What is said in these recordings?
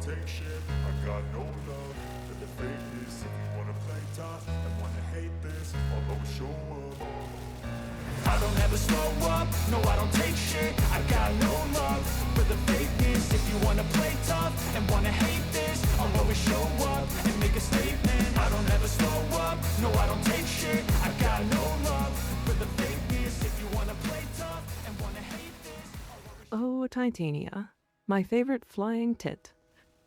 take shit. I got no love for the fakeness. If you wanna play tough and wanna hate this, I'll always show up. I don't ever slow up, no I don't take shit. I got no love for the fakeness. If you wanna play tough and wanna hate this, I'll always show up and make a statement. I don't ever slow up, no I don't take shit. I got no love for the fakeness. If you wanna play tough and wanna hate this, Oh, Titania. My favorite flying tit.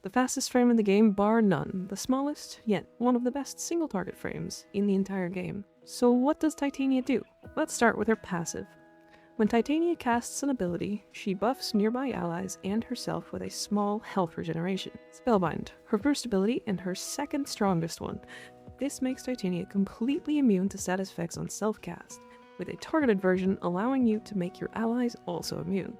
The fastest frame in the game bar none, the smallest, yet one of the best single target frames in the entire game. So what does Titania do? Let's start with her passive. When Titania casts an ability, she buffs nearby allies and herself with a small health regeneration. Spellbind, her first ability and her second strongest one. This makes Titania completely immune to status effects on self-cast, with a targeted version allowing you to make your allies also immune.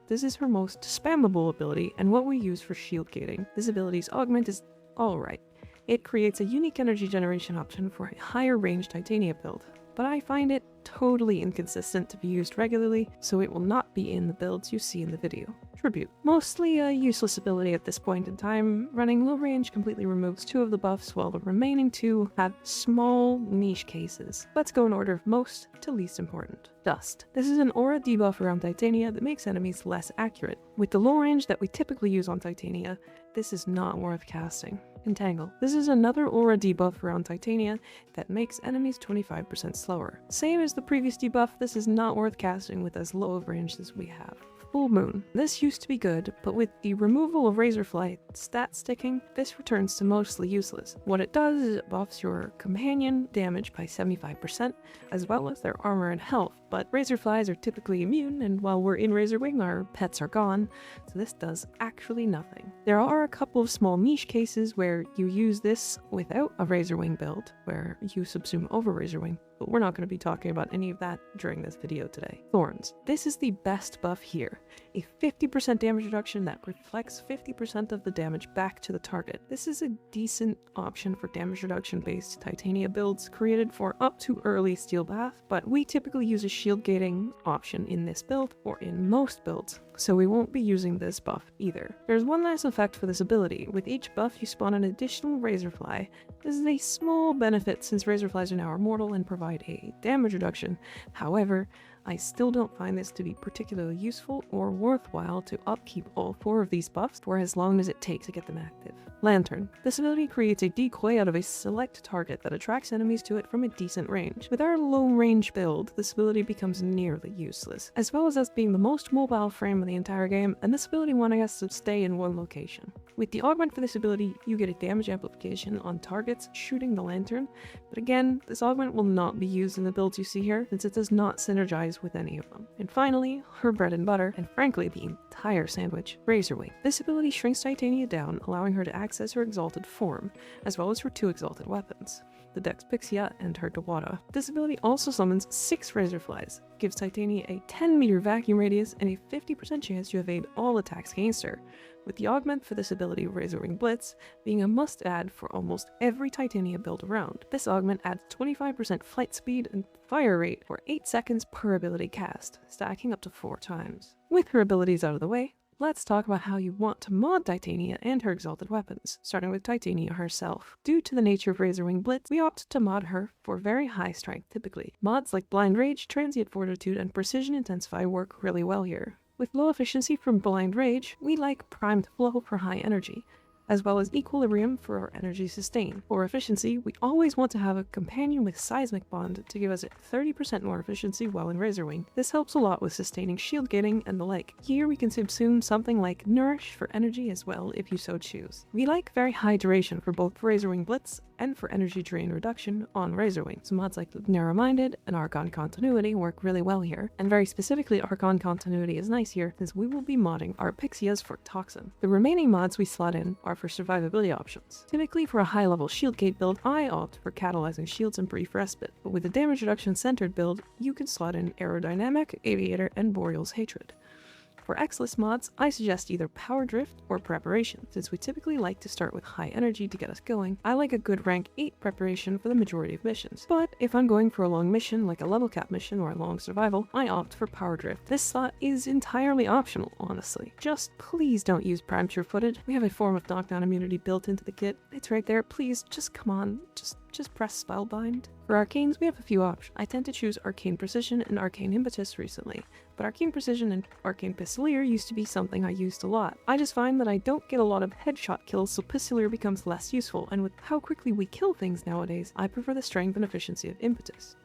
This is her most spammable ability and what we use for shield gating. This ability's augment is alright. It creates a unique energy generation option for a higher range Titania build, but I find it totally inconsistent to be used regularly, so it will not be in the builds you see in the video. Tribute. Mostly a useless ability at this point in time. Running low range completely removes 2 of the buffs, while the remaining 2 have small niche cases. Let's go in order of most to least important. Dust. This is an aura debuff around Titania that makes enemies less accurate. With the low range that we typically use on Titania, this is not worth casting. Entangle. This is another aura debuff around Titania that makes enemies 25% slower. Same as the previous debuff, this is not worth casting with as low of range as we have. Full Moon. This used to be good, but with the removal of Razorfly stat sticking, this returns to mostly useless. What it does is it buffs your companion damage by 75%, as well as their armor and health, but Razorflies are typically immune, and while we're in Razorwing, our pets are gone, so this does actually nothing. There are a couple of small niche cases where you use this without a Razorwing build, where you subsume over Razorwing, but we're not going to be talking about any of that during this video today. Thorns. This is the best buff here. A 50% damage reduction that reflects 50% of the damage back to the target. This is a decent option for damage reduction based Titania builds created for up to early Steel Bath, but we typically use a shield gating option in this build or in most builds, so we won't be using this buff either. There's one last effect for this ability. With each buff you spawn an additional Razorfly. This is a small benefit since Razorflies are now immortal and provide a damage reduction. However, I still don't find this to be particularly useful or worthwhile to upkeep all 4 of these buffs for as long as it takes to get them active. Lantern. This ability creates a decoy out of a select target that attracts enemies to it from a decent range. With our low range build, this ability becomes nearly useless, as well as being the most mobile frame in the entire game, and this ability wanting us to stay in one location. With the augment for this ability, you get a damage amplification on targets shooting the lantern, but again, this augment will not be used in the builds you see here, since it does not synergize with any of them. And finally, her bread and butter, and frankly the entire sandwich, Razorwing. This ability shrinks Titania down, allowing her to access her exalted form, as well as her 2 exalted weapons, the Dex Pixia and her Diwata. This ability also summons 6 Razorflies, gives Titania a 10-meter vacuum radius, and a 50% chance to evade all attacks against her, with the augment for this ability, Razorwing Blitz, being a must-add for almost every Titania build around. This augment adds 25% flight speed and fire rate for 8 seconds per ability cast, stacking up to 4 times. With her abilities out of the way, let's talk about how you want to mod Titania and her exalted weapons, starting with Titania herself. Due to the nature of Razorwing Blitz, we opt to mod her for very high strength typically. Mods like Blind Rage, Transient Fortitude, and Precision Intensify work really well here. With low efficiency from Blind Rage, we like Primed Flow for high energy, as well as Equilibrium for our energy sustain. For efficiency, we always want to have a companion with Seismic Bond to give us 30% more efficiency while in Razorwing. This helps a lot with sustaining shield gating and the like. Here we can subsume something like Nourish for energy as well if you so choose. We like very high duration for both Razorwing Blitz and for energy drain reduction on Razorwing. So mods like Narrow-Minded and Archon Continuity work really well here, and very specifically Archon Continuity is nice here since we will be modding our Pixias for Toxin. The remaining mods we slot in are for survivability options. Typically for a high level shield gate build, I opt for catalyzing shields and brief respite, but with a damage reduction centered build, you can slot in Aerodynamic, Aviator, and Boreal's Hatred. For X-list mods, I suggest either Power Drift or Preparation, since we typically like to start with high energy to get us going. I like a good rank 8 preparation for the majority of missions, but if I'm going for a long mission like a level cap mission or a long survival, I opt for Power Drift. This slot is entirely optional, honestly. Just please don't use Prime Sure Footed. We have a form of knockdown immunity built into the kit. It's right there. Please, just come on. Just press Spellbind. For Arcanes, we have a few options. I tend to choose Arcane Precision and Arcane Impetus recently, but Arcane Precision and Arcane Pistolier used to be something I used a lot. I just find that I don't get a lot of headshot kills, so Pistolier becomes less useful, and with how quickly we kill things nowadays, I prefer the strength and efficiency of Impetus.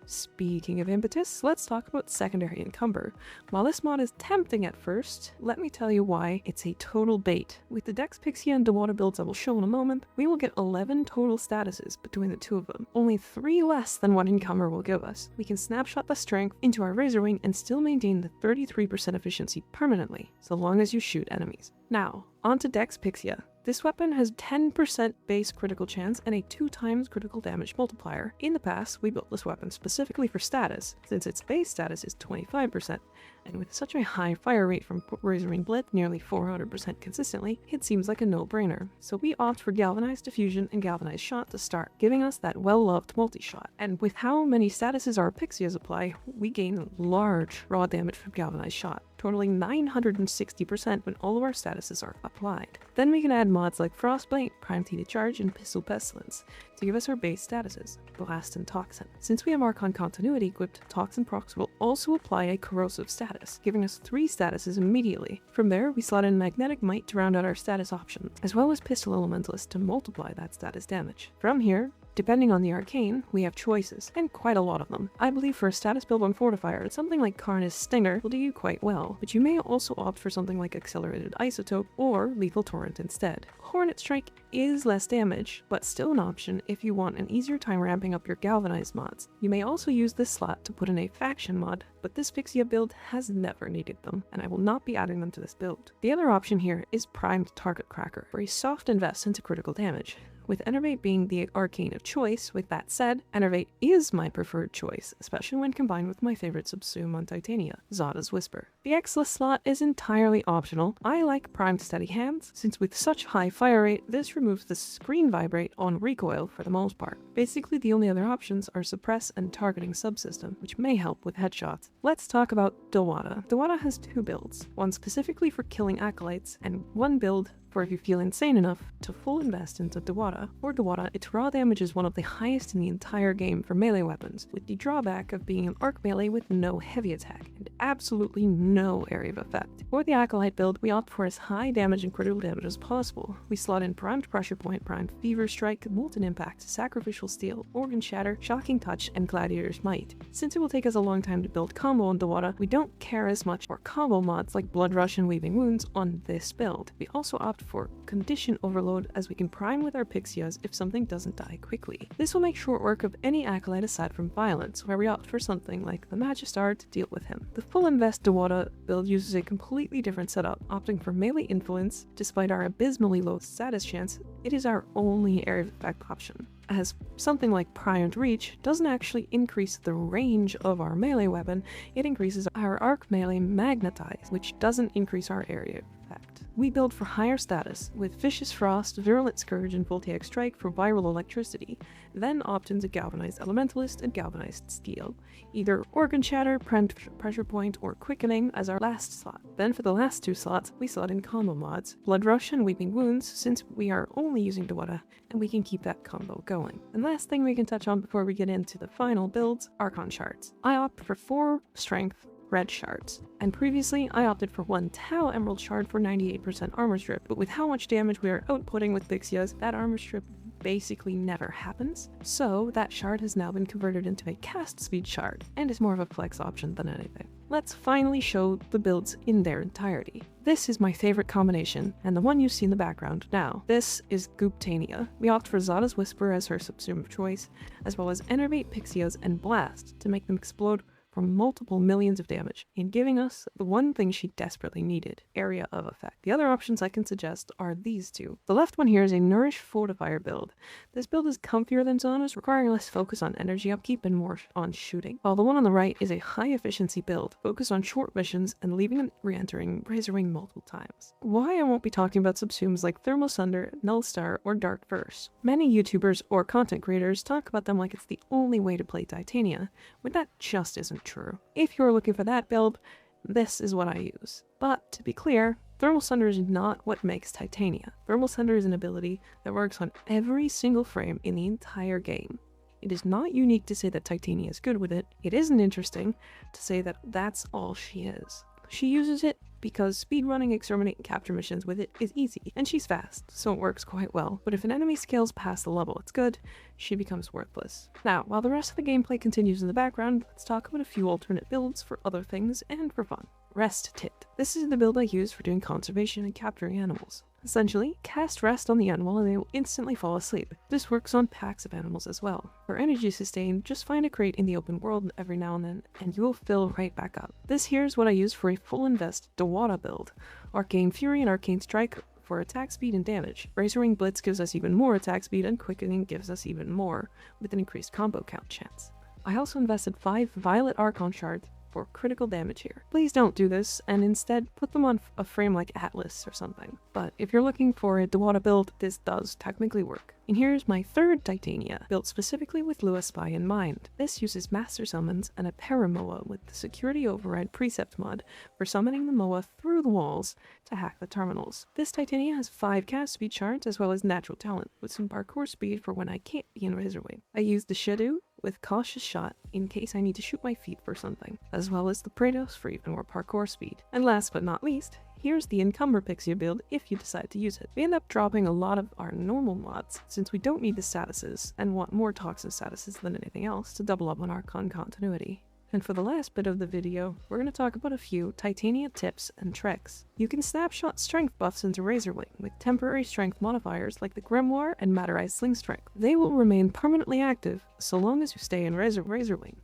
Speaking of Impetus, let's talk about Secondary Encumber. While this mod is tempting at first, let me tell you why it's a total bait. With the Dex Pixia and Diwata builds I will show in a moment, we will get 11 total statuses between the two of them, only 3 less than what Encumber will give us. We can snapshot the strength into our Razor Wing and still maintain the 33% efficiency permanently, so long as you shoot enemies. Now, onto Dex Pixia. This weapon has 10% base critical chance and a 2 times critical damage multiplier. In the past, we built this weapon specifically for status, since its base status is 25%, and with such a high fire rate from Razor Wing Blitz, nearly 400% consistently, it seems like a no-brainer. So we opt for Galvanized Diffusion and Galvanized Shot to start, giving us that well-loved multi-shot. And with how many statuses our Pixias apply, we gain large raw damage from Galvanized Shot, totaling 960% when all of our statuses are applied. Then we can add mods like Frostbite, Prime T to Charge, and Pistol Pestilence to give us our base statuses, Blast and Toxin. Since we have Archon Continuity equipped, Toxin procs will also apply a corrosive status, giving us 3 statuses immediately. From there, we slot in Magnetic Might to round out our status options, as well as Pistol Elementalist to multiply that status damage. From here, depending on the arcane, we have choices, and quite a lot of them. I believe for a status build on Fortifier, something like Karna's Stinger will do you quite well, but you may also opt for something like Accelerated Isotope or Lethal Torrent instead. Hornet Strike is less damage, but still an option if you want an easier time ramping up your Galvanized mods. You may also use this slot to put in a Faction mod, but this Pixia build has never needed them, and I will not be adding them to this build. The other option here is Primed Target Cracker, for a soft invest into critical damage, with Enervate being the arcane of choice. With that said, Enervate is my preferred choice, especially when combined with my favorite subsume on Titania, Zada's Whisper. The X-list slot is entirely optional. I like Primed Steady Hands, since with such high fire rate, this removes the screen vibrate on recoil for the most part. Basically, the only other options are Suppress and Targeting Subsystem, which may help with headshots. Let's talk about Diwata. Diwata has 2 builds, one specifically for killing acolytes, and one build for if you feel insane enough to full invest into Diwata. For Diwata, its raw damage is one of the highest in the entire game for melee weapons, with the drawback of being an arc melee with no heavy attack, and absolutely no area of effect. For the Acolyte build, we opt for as high damage and critical damage as possible. We slot in Primed Pressure Point, Primed Fever Strike, Molten Impact, Sacrificial Steel, Organ Shatter, Shocking Touch, and Gladiator's Might. Since it will take us a long time to build combo on Diwata, we don't care as much for combo mods like Blood Rush and Weaving Wounds on this build. We also opt for Condition Overload, as we can prime with our Pixias if something doesn't die quickly. This will make short work of any Acolyte aside from Violence, where we opt for something like the Magistar to deal with him. The full invest Diwata build uses a completely different setup, opting for melee influence. Despite our abysmally low status chance, it is our only area of effect option, as something like Primed Reach doesn't actually increase the range of our melee weapon, it increases our arc melee Magnetize, which doesn't increase our area of effect. We build for higher status, with Vicious Frost, Virulent Scourge, and Voltaic Strike for viral electricity, then opt into Galvanized Elementalist and Galvanized Steel, either Organ Shatter, Primed Pressure Point, or Quickening as our last slot. Then for the last 2 slots, we slot in combo mods, Blood Rush and Weeping Wounds, since we are only using Diwata, and we can keep that combo going. And last thing we can touch on before we get into the final builds, Archon Shards. I opt for 4 Strength red shards, and previously I opted for 1 Tau Emerald Shard for 98% armor strip, but with how much damage we are outputting with Pixias, that armor strip basically never happens, so that shard has now been converted into a cast speed shard, and is more of a flex option than anything. Let's finally show the builds in their entirety. This is my favorite combination, and the one you see in the background now. This is Titania. We opt for Zada's Whisper as her subsume of choice, as well as Enervate Pixias and Blast to make them explode for multiple millions of damage, and giving us the one thing she desperately needed, area of effect. The other options I can suggest are these two. The left one here is a Nourish Fortifier build. This build is comfier than Zana's, requiring less focus on energy upkeep and more on shooting, while the one on the right is a high efficiency build, focused on short missions and leaving and re-entering Razorwing multiple times. Why I won't be talking about subsumes like Thermal Sunder, Nullstar, or Dark Verse. Many YouTubers or content creators talk about them like it's the only way to play Titania, when that just isn't true. If you're looking for that build, this is what I use. But to be clear, Thermal Sunder is not what makes Titania. Thermal Sunder is an ability that works on every single frame in the entire game. It is not unique to say that Titania is good with it. It isn't interesting to say that that's all she is. She uses it because speedrunning, exterminate, and capture missions with it is easy, and she's fast, so it works quite well. But if an enemy scales past the level it's good, she becomes worthless. Now, while the rest of the gameplay continues in the background, let's talk about a few alternate builds for other things and for fun. Rest Tit. This is the build I use for doing conservation and capturing animals. Essentially, cast Rest on the animal and they will instantly fall asleep. This works on packs of animals as well. For energy sustain, just find a crate in the open world every now and then, and you will fill right back up. This here is what I use for a full invest Diwata build. Arcane Fury and Arcane Strike for attack speed and damage. Razorwing Blitz gives us even more attack speed, and Quickening gives us even more, with an increased combo count chance. I also invested 5 Violet Archon Shards for critical damage here. Please don't do this, and instead put them on a frame like Atlas or something. But if you're looking for a Diwata build, this does technically work. And here's my third Titania, built specifically with Lua Spy in mind. This uses Master Summons and a Paramoa with the Security Override Precept mod for summoning the Moa through the walls to hack the terminals. This Titania has 5 cast speed shards as well as natural talent, with some parkour speed for when I can't be in Razorwing. I use the Shadow with Cautious Shot in case I need to shoot my feet for something, as well as the Praetos for even more parkour speed. And last but not least, here's the Encumber Pixia build if you decide to use it. We end up dropping a lot of our normal mods since we don't need the statuses and want more toxin statuses than anything else to double up on Archon continuity. And for the last bit of the video, we're going to talk about a few Titania tips and tricks. You can snapshot strength buffs into Razorwing with temporary strength modifiers like the Grimoire and Matterized Sling Strength. They will remain permanently active so long as you stay in Razorwing.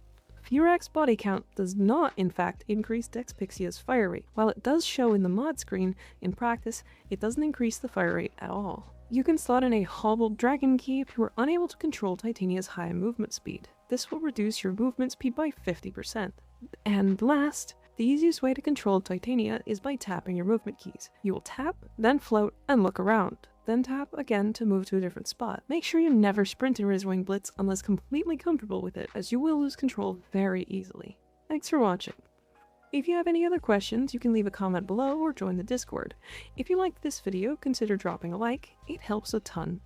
Furax's body count does not, in fact, increase Dex Pixia's fire rate. While it does show in the mod screen, in practice, it doesn't increase the fire rate at all. You can slot in a Hobbled Dragon Key if you are unable to control Titania's high movement speed. This will reduce your movement speed by 50%. And last, the easiest way to control Titania is by tapping your movement keys. You will tap, then float, and look around. Then tap again to move to a different spot. Make sure you never sprint in Razorwing Blitz unless completely comfortable with it, as you will lose control very easily. Thanks for watching. If you have any other questions, you can leave a comment below or join the Discord. If you liked this video, consider dropping a like. It helps a ton.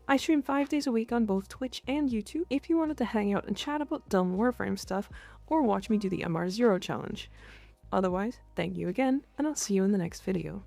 I stream 5 days a week on both Twitch and YouTube if you wanted to hang out and chat about dumb Warframe stuff or watch me do the MR0 challenge. Otherwise, thank you again, and I'll see you in the next video.